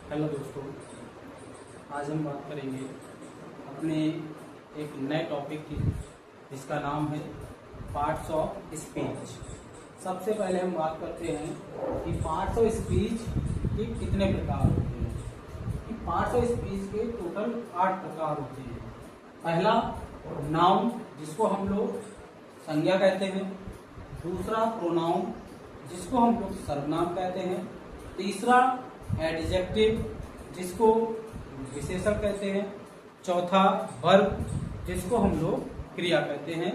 Hello दोस्तों, आज हम बात करेंगे अपने एक नए टॉपिक की जिसका नाम है पार्ट्स ऑफ स्पीच। सबसे पहले हम बात करते हैं कि पार्ट्स ऑफ स्पीच के कितने प्रकार होते हैं। कि पार्ट्स ऑफ स्पीच के टोटल 8 प्रकार होते हैं। पहला नाउन, जिसको हम लोग संज्ञा कहते हैं। दूसरा प्रोनाउन, जिसको हम लोग सर्वनाम कहते हैं। तीसरा एडजेक्टिव, जिसको विशेषण कहते हैं। चौथा वर्ब, जिसको हम लोग क्रिया कहते हैं।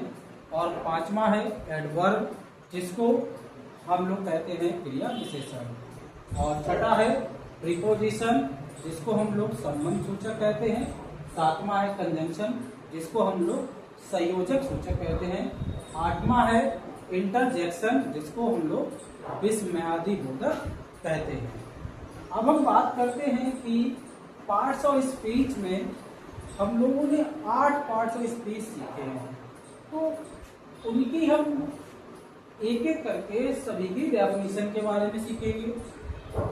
और पांचवा है एडवर्ब, जिसको हम लोग कहते हैं क्रिया विशेषण। और छठा है प्रीपोजिशन, जिसको हम लोग संबंध सूचक कहते हैं। सातवां है कंजंक्शन, जिसको हम लोग संयोजक सूचक कहते हैं। आठवां है इंटरजेक्शन, जिसको हम लोग विस्मयादि बोधक कहते हैं। अब हम बात करते हैं कि पार्ट्स ऑफ स्पीच में हम लोगों ने 8 पार्ट्स ऑफ स्पीच सीखे हैं, तो उनकी हम एक एक करके सभी की डेफिनेशन के बारे में सीखेंगे।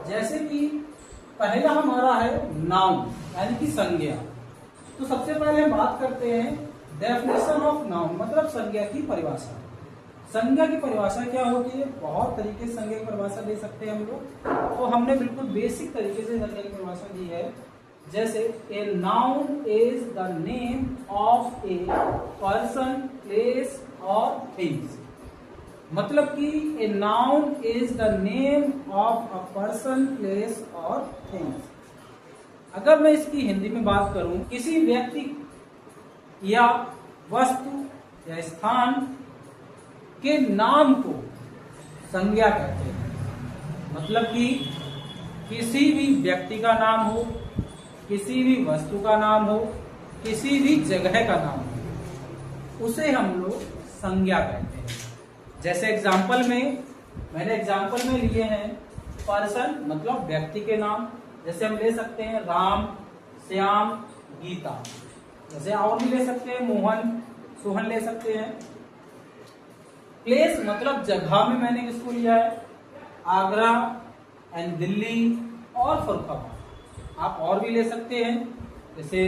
जैसे कि पहला हमारा है नाउन, यानी कि संज्ञा। तो सबसे पहले हम बात करते हैं डेफिनेशन ऑफ नाउन, मतलब संज्ञा की परिभाषा। संज्ञा की परिभाषा क्या होती है? बहुत तरीके से संज्ञा की परिभाषा दे सकते हैं हम लोग। तो हमने बिल्कुल बेसिक तरीके से संज्ञा की परिभाषा दी है। जैसे a noun is the name of a person, place और थिंग्स। मतलब कि a noun is the name of a person, place और थिंग्स। अगर मैं इसकी हिंदी में बात करूं, किसी व्यक्ति या वस्तु या स्थान के नाम को संज्ञा कहते हैं। मतलब कि किसी भी व्यक्ति का नाम हो, किसी भी वस्तु का नाम हो, किसी भी जगह का नाम हो, उसे हम लोग संज्ञा कहते हैं। जैसे एग्जाम्पल में मैंने एग्जाम्पल में लिए हैं पर्सन, मतलब व्यक्ति के नाम। जैसे हम ले सकते हैं राम, श्याम, गीता। जैसे और भी ले सकते हैं मोहन, सोहन ले सकते हैं। प्लेस मतलब जगह में मैंने किसको लिया है? आगरा एंड दिल्ली और फरुखाबाद। आप और भी ले सकते हैं, जैसे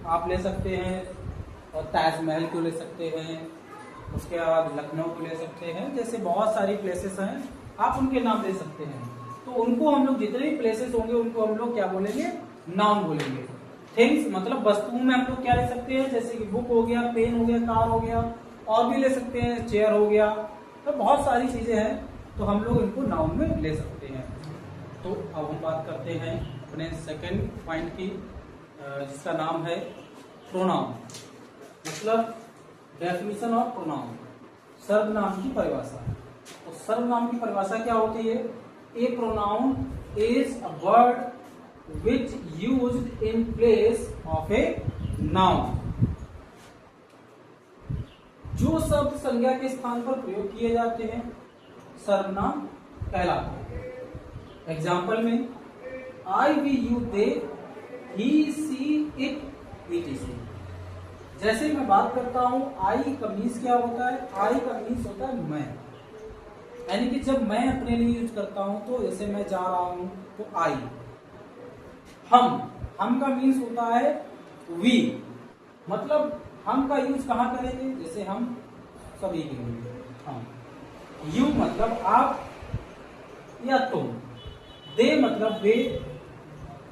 आप ले सकते हैं और ताजमहल को ले सकते हैं, उसके बाद लखनऊ को ले सकते हैं। जैसे बहुत सारी प्लेसेस हैं, आप उनके नाम ले सकते हैं। तो उनको हम लोग जितने भी प्लेसेस होंगे उनको हम लोग क्या बोलेंगे? नाउन बोलेंगे। थिंग्स मतलब वस्तुओं में हम लोग क्या ले सकते हैं? जैसे कि बुक हो गया, पेन हो गया, कार हो गया, और भी ले सकते हैं, चेयर हो गया। तो बहुत सारी चीजें हैं, तो हम लोग इनको नाउन में ले सकते हैं। तो अब हम बात करते हैं अपने सेकंड पॉइंट की, जिसका नाम है प्रोनाउन, मतलब डेफिनेशन ऑफ प्रोनाउन, सर्वनाम की परिभाषा। तो सर्वनाम की परिभाषा क्या होती है? A pronoun is a word which used in place of a noun. जो शब्द संज्ञा के स्थान पर प्रयोग किए जाते हैं सर्वनाम कहलाते हैं। एग्जाम्पल में I, we, you, they, he, she, it, etc। जैसे मैं बात करता हूं आई का मीन्स क्या होता है? आई का मीन्स होता है मैं, यानी कि जब मैं अपने लिए यूज करता हूं, तो जैसे मैं जा रहा हूं तो आई। हम का मीन्स होता है वी, मतलब हम का यूज कहां करेंगे? जैसे हम सभी के लिए हम। यू मतलब आप या तुम। दे मतलब वे।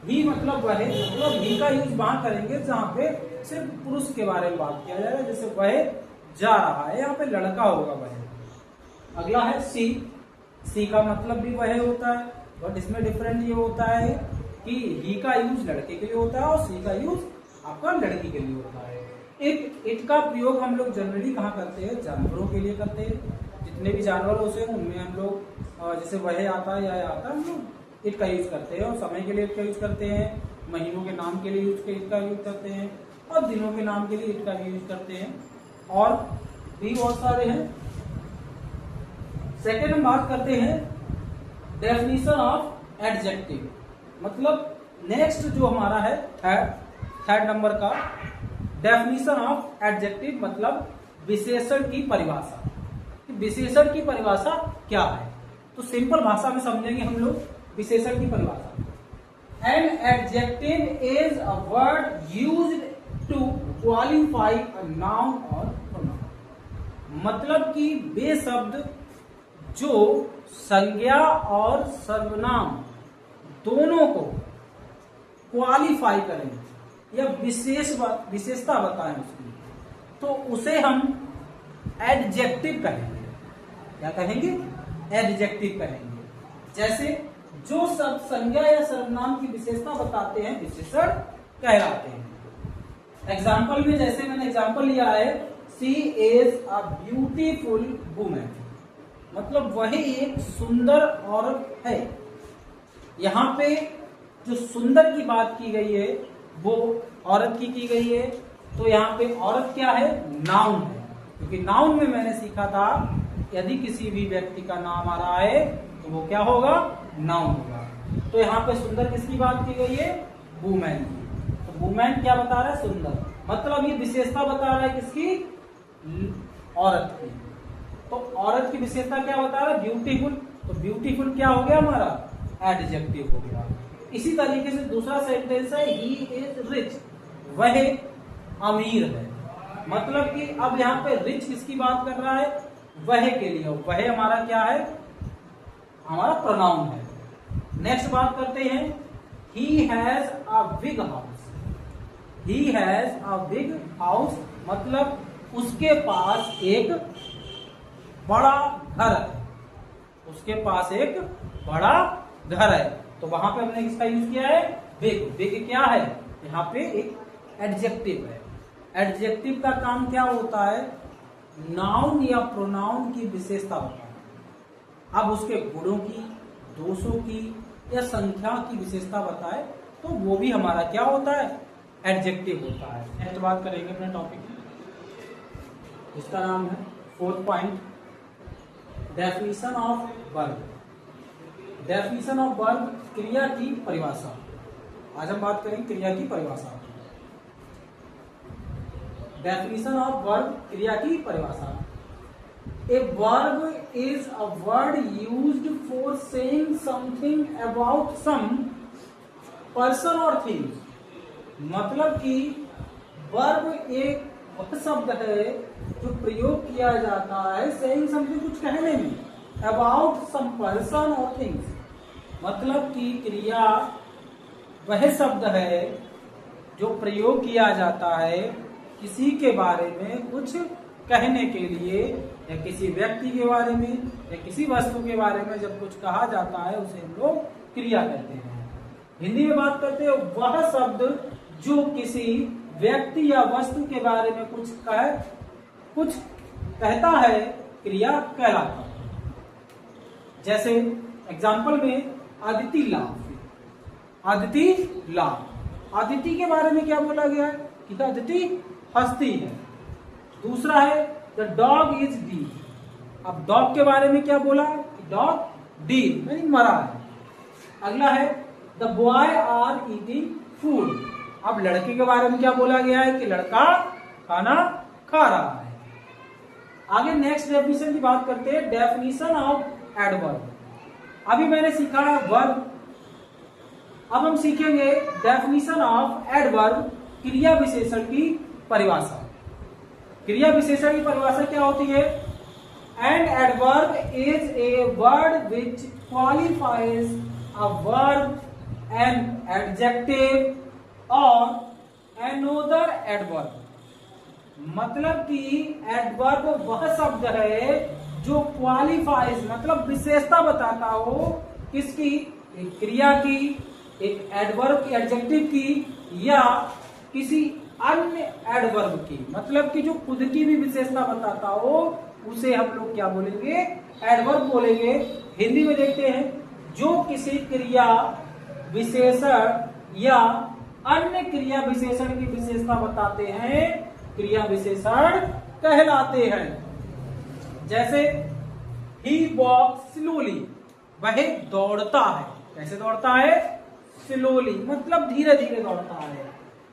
ही मतलब वह, मतलब ही का यूज वहां करेंगे जहां पे सिर्फ पुरुष के बारे में बात किया जाएगा। जैसे वह जा रहा है, यहाँ पे लड़का होगा वह। अगला है सी। सी का मतलब भी वह होता है, बट इसमें डिफरेंट ये होता है कि ही का यूज लड़के के लिए होता है और सी का यूज आपका लड़की के लिए होता है। इट का प्रयोग हम लोग जनरली कहाँ करते हैं? जानवरों के लिए करते हैं। जितने भी जानवर होते हैं उनमें हम लोग जैसे वह आता है या आता है, हम लोग इट का यूज करते हैं। और समय के लिए इट का यूज करते हैं, महीनों के नाम के लिए इट का यूज करते हैं, और दिनों के नाम के लिए इट का भी यूज करते हैं, और भी बहुत सारे हैं। सेकेंड हम बात करते हैं डेफिनेशन ऑफ एडजेक्टिव, मतलब नेक्स्ट जो हमारा है थर्ड नंबर का डेफिनेशन ऑफ एडजेक्टिव, मतलब विशेषण की परिभाषा। विशेषण की परिभाषा क्या है? तो सिंपल भाषा में समझेंगे हम लोग विशेषण की परिभाषा। An adjective is a word used to qualify a noun और प्रोनाउन। मतलब कि वे शब्द जो संज्ञा और सर्वनाम दोनों को क्वालिफाई करें या विशेषता बताएं उसकी, तो उसे हम एडजेक्टिव कहेंगे। क्या कहेंगे? एडजेक्टिव कहेंगे। जैसे जो शब्द संज्ञा या सर्वनाम की विशेषता बताते हैं विशेषण कहलाते हैं। एग्जाम्पल में जैसे मैंने एग्जाम्पल लिया है, she is a beautiful women, मतलब वही एक सुंदर औरत है। यहाँ पे जो सुंदर की बात की गई है वो औरत की गई है, तो यहाँ पे औरत क्या है? नाउन है। क्योंकि नाउन में मैंने सीखा था यदि किसी भी व्यक्ति का नाम आ रहा है तो वो क्या होगा? नाउन होगा। तो यहाँ पे सुंदर किसकी बात की गई है? वुमेन की। तो वुमेन क्या बता रहा है? सुंदर। मतलब ये विशेषता बता रहा है किसकी? औरत की। तो औरत की विशेषता क्या बता रहा है? ब्यूटीफुल। तो ब्यूटीफुल क्या हो गया हमारा? एडजेक्टिव हो गया। इसी तरीके से दूसरा सेंटेंस है, ही इज रिच, वह अमीर है। मतलब कि अब यहाँ पे रिच किसकी बात कर रहा है? वह के लिए। वह हमारा क्या है? हमारा प्रोनाउन है। नेक्स्ट बात करते हैं, he has a big house. He has a big house मतलब उसके पास एक बड़ा घर है। उसके पास एक बड़ा घर है। तो वहां पे हमने किसका यूज किया है? बिग। बिग क्या है? यहाँ पे एक एडजेक्टिव है। एडजेक्टिव का काम क्या होता है? नाउन या प्रोनाउन की विशेषता होता है। अब उसके गुणों की, दोषों की या संख्या की विशेषता बताए तो वो भी हमारा क्या होता है? एडजेक्टिव होता है। नेक्स्ट बात करेंगे अपने टॉपिक जिसका नाम है 4th point, definition of verb. Definition of verb, क्रिया की परिभाषा। आज हम बात करेंगे क्रिया की परिभाषा। डेफिनेशन ऑफ वर्ब, क्रिया की परिभाषा। A verb is a word used for saying something about some person और थिंग। मतलब कि वर्ब एक वह शब्द है जो प्रयोग किया जाता है सेइंग समथिंग, कुछ कहने में, अबाउट सम पर्सन और थिंग्स। मतलब कि क्रिया वह शब्द है जो प्रयोग किया जाता है किसी के बारे में कुछ कहने के लिए, या किसी व्यक्ति के बारे में या किसी वस्तु के बारे में जब कुछ कहा जाता है उसे हम लोग क्रिया कहते हैं। हिंदी में बात करते हैं, वह शब्द जो किसी व्यक्ति या वस्तु के बारे में कुछ कहता है क्रिया कहलाता है। जैसे एग्जाम्पल में अदिति लाभ। अदिति लाभ, अदिति के बारे में क्या बोला गया है कि अदिति हंसती है। दूसरा है द डॉग इज डी। अब डॉग के बारे में क्या बोला है कि डॉग डी यानी मरा है। अगला है the boy are eating food. अब लड़के के बारे में क्या बोला गया है कि लड़का खाना खा रहा है। आगे नेक्स्ट डेफिनेशन की बात करते हैं, डेफिनेशन ऑफ एडवर्ब। अभी मैंने सीखा वर्ब, अब हम सीखेंगे डेफिनेशन ऑफ एडवर्ब, क्रिया विशेषण की परिभाषा। क्रिया विशेषण की परिभाषा क्या होती है? And adverb is a word which qualifies a verb, an adjective और एनोदर एडवर्ब। मतलब कि एडवर्ब वह शब्द है जो क्वालिफाइज मतलब विशेषता बताता हो किसकी? एक क्रिया की, एक एडवर्ब की, एडजेक्टिव की, या किसी अन्य एडवर्ब की। मतलब कि जो खुद की भी विशेषता बताता हो उसे हम लोग क्या बोलेंगे? एडवर्ब बोलेंगे। हिंदी में देखते हैं, जो किसी क्रिया विशेषण या अन्य क्रिया विशेषण की विशेषता बताते हैं क्रिया विशेषण कहलाते हैं। जैसे ही वॉक स्लोली, वह दौड़ता है। कैसे दौड़ता है? स्लोली मतलब धीरे धीरे दौड़ता है।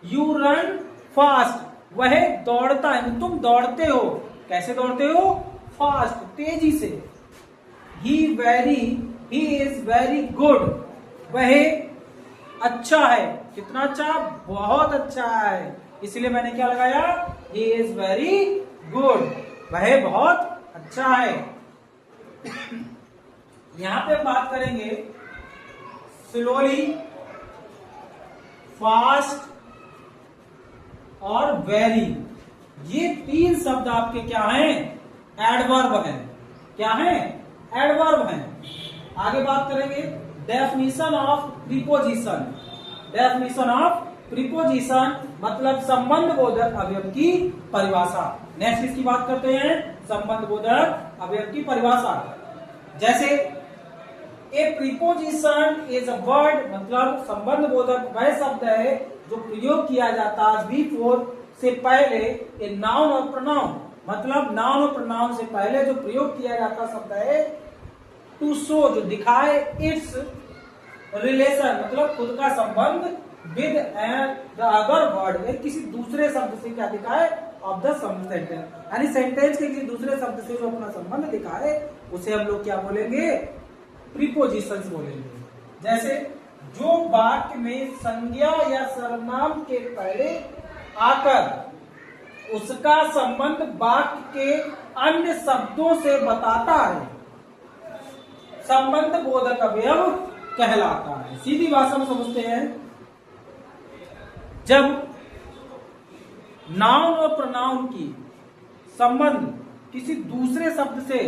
यू रन फास्ट, वह दौड़ता है, तुम दौड़ते हो। कैसे दौड़ते हो? फास्ट तेजी से। ही इज वेरी गुड, वह अच्छा है। कितना अच्छा? बहुत अच्छा है। इसलिए मैंने क्या लगाया? ही इज वेरी गुड, वह बहुत अच्छा है। यहां पे बात करेंगे स्लोली, फास्ट और वेरी। ये तीन शब्द आपके क्या हैं? एडवर्ब हैं। क्या हैं? एडवर्ब हैं। आगे बात करेंगे definition of preposition. Definition of preposition मतलब संबंध बोधक अवयव की परिभाषा। नेक्स्ट इसकी बात करते हैं, संबंध बोधक अवयव की परिभाषा। जैसे ए प्रीपोजिशन इज अ वर्ड, मतलब संबंध बोधक वह शब्द है जो प्रयोग किया जाता है बिफोर से पहले ए नाउन और प्रोनाउन, मतलब नाउन और प्रोनाउन से पहले जो प्रयोग किया जाता शब्द है टू शो, जो दिखाए इट्स रिलेशन, मतलब खुद का संबंध विद द अदर वर्ड, किसी दूसरे शब्द से क्या दिखाए? ऑफ द सेंटेंस, यानी सेंटेंस के किसी दूसरे शब्द से जो अपना संबंध दिखाए उसे हम लोग क्या बोलेंगे? प्रीपोजिशंस बोलेंगे। जैसे जो वाक्य में संज्ञा या सर्वनाम के पहले आकर उसका संबंध वाक्य के अन्य शब्दों से बताता है, संबंध बोधक अवयव कहलाता है। सीधी भाषा में समझते हैं, जब नाउन और प्रोनाउन की संबंध किसी दूसरे शब्द से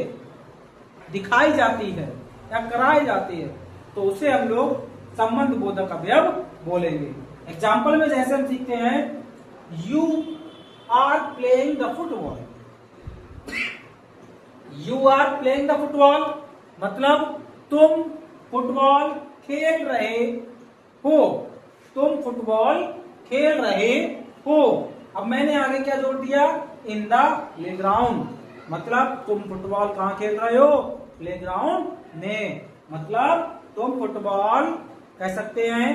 दिखाई जाती है या कराई जाती है तो उसे हम लोग संबंध बोधक अवयव बोलेंगे। एग्जाम्पल में जैसे हम सीखते हैं you are playing the football. You are playing the football मतलब तुम फुटबॉल खेल रहे हो। तुम फुटबॉल खेल रहे हो। अब मैंने आगे क्या जोड़ दिया? इन द प्लेग्राउंड, मतलब तुम फुटबॉल कहाँ खेल रहे हो? प्लेग्राउंड में, मतलब तुम फुटबॉल कह सकते हैं,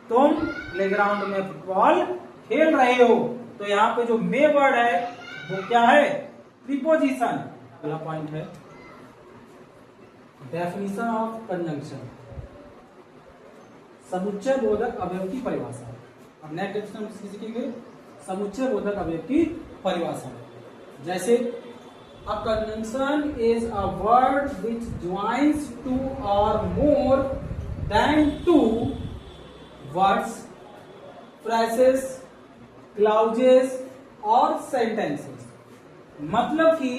तुम प्लेग्राउंड में फुटबॉल खेल रहे हो। तो यहाँ पे जो मे वर्ड है वो क्या है? प्रीपोजिशन। अगला पॉइंट है डेफिनेशन ऑफ कंजंक्शन, समुच्चय बोधक अवयव की परिभाषा। अब नेक्स्ट डेफिनेशन सीखेंगे समुच्चय बोधक अवयव की परिभाषा। जैसे a conjunction is a word which joins two or more than two words, phrases, clauses और sentences। मतलब कि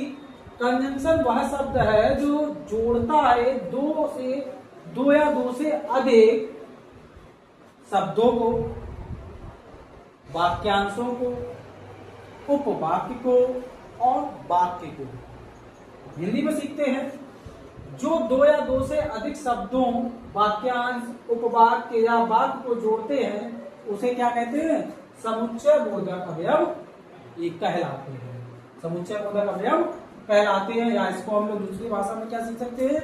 कंजंक्शन वह शब्द है जो जोड़ता है दो या दो से अधिक शब्दों को, वाक्यांशों को, उपवाक्य को और वाक्य को। हिंदी में सीखते हैं, जो दो या दो से अधिक शब्दों, वाक्यांश, उपवाक्य या वाक्य को जोड़ते हैं उसे क्या कहते हैं? समुच्चय बोधक अवयव ये कहलाते हैं। समुच्चय बोधक अवयव कहलाते हैं, या इसको हम लोग दूसरी भाषा में क्या सीख सकते हैं?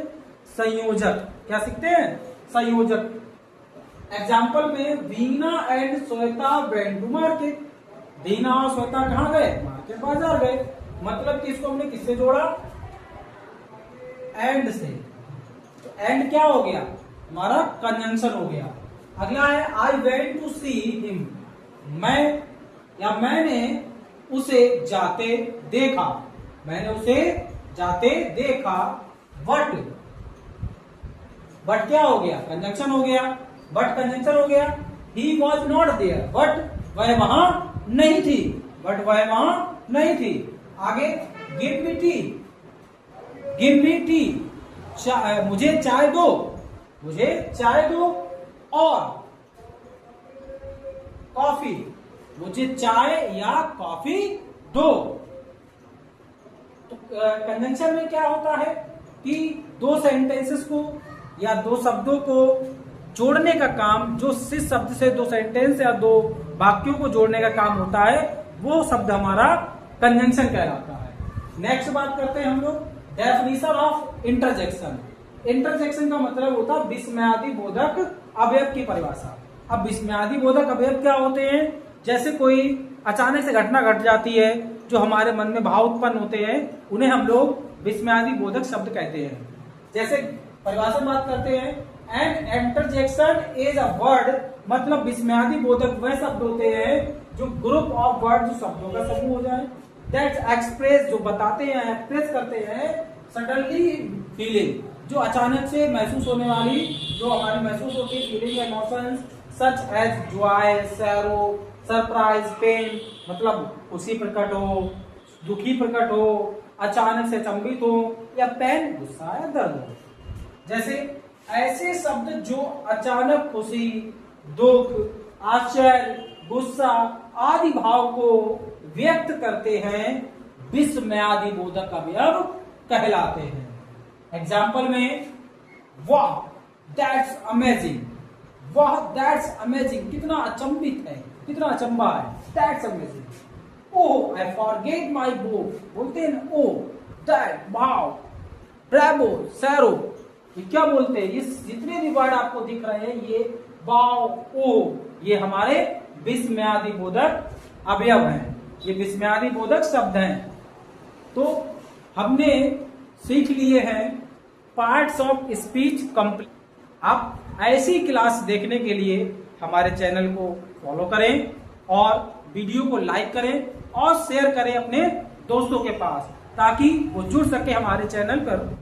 संयोजक। क्या सीखते हैं? संयोजक। एग्जाम्पल में Veena and Shweta went to market. Veena और श्वेता कहाँ गए? मार्केट, बाजार गए। मतलब कि इसको हमने किससे जोड़ा? एंड से। तो एंड क्या हो गया? हमारा कंजंक्शन हो गया। अगला है I went to see him. मैं या मैंने उसे जाते देखा। मैंने उसे जाते देखा। बट क्या हो गया? कंजंक्शन हो गया। बट कंजंक्शन हो गया। He was not there. But वह वहां नहीं थी। बट वह वहां नहीं थी। आगे give me T. Give me T, मुझे चाय दो। मुझे चाय दो। और कॉफी, मुझे चाय या कॉफी दो। तो कंजंक्शन में क्या होता है कि दो सेंटेंसेस को या दो शब्दों को जोड़ने का काम, जो जिस शब्द से दो सेंटेंस या दो वाक्यों को जोड़ने का काम होता है वो शब्द हमारा कंजंक्शन कहलाता है। नेक्स्ट बात करते हैं हम लोग डेफिनेशन ऑफ इंटरजेक्शन। इंटरजेक्शन का मतलब होता है विस्मयादि बोधक अवयव की परिभाषा। अब विस्मयादि बोधक अवयव क्या होते हैं? जैसे कोई अचानक से घटना घट जाती है जो हमारे मन में भाव उत्पन्न होते हैं, उन्हें हम लोग विस्मयादि बोधक शब्द कहते हैं। जैसे परिभाषा बात करते हैं, an interjection is a word मतलब विस्मयादि बोधक वह शब्द होते हैं जो ग्रुप ऑफ वर्ड, जो शब्दों का समूह हो जाए, दैट एक्सप्रेस, जो बताते हैं, एक्सप्रेस करते हैं, सडनली फीलिंग, जो अचानक से महसूस होने वाली, जो हमारी महसूस होती है feeling, emotions such as joy, sorrow, surprise, pain, मतलब खुशी प्रकट हो, दुखी प्रकट हो, अचानक से अचंभित हो, या पेन, गुस्सा या दर्द हो। जैसे ऐसे शब्द जो अचानक खुशी, दुख, आश्चर्य, गुस्सा आदि भाव को व्यक्त करते हैं, विस्मयादि बोधक अवयव कहलाते हैं। एग्जाम्पल में, वाह दैट्स अमेजिंग, वाह दैट्स अमेजिंग, कितना अचंभित है, कितना अचंबा है, that's amazing. Oh I forget my book, बोलते हैं ना, oh that, wow, bravo, sorrow, ये क्या बोलते हैं, इस जितने भी वर्ड आपको दिख रहे हैं, ये वाओ, ओह, ये हमारे विस्मयादि बोधक अवयव हैं, ये विस्मयादि बोधक शब्द हैं। तो हमने सीख लिए हैं पार्ट्स ऑफ स्पीच कंप्लीट। आप ऐसी क्लास देखने के लिए हमारे चैनल को फॉलो करें और वीडियो को लाइक करें और शेयर करें अपने दोस्तों के पास, ताकि वो जुड़ सके हमारे चैनल पर।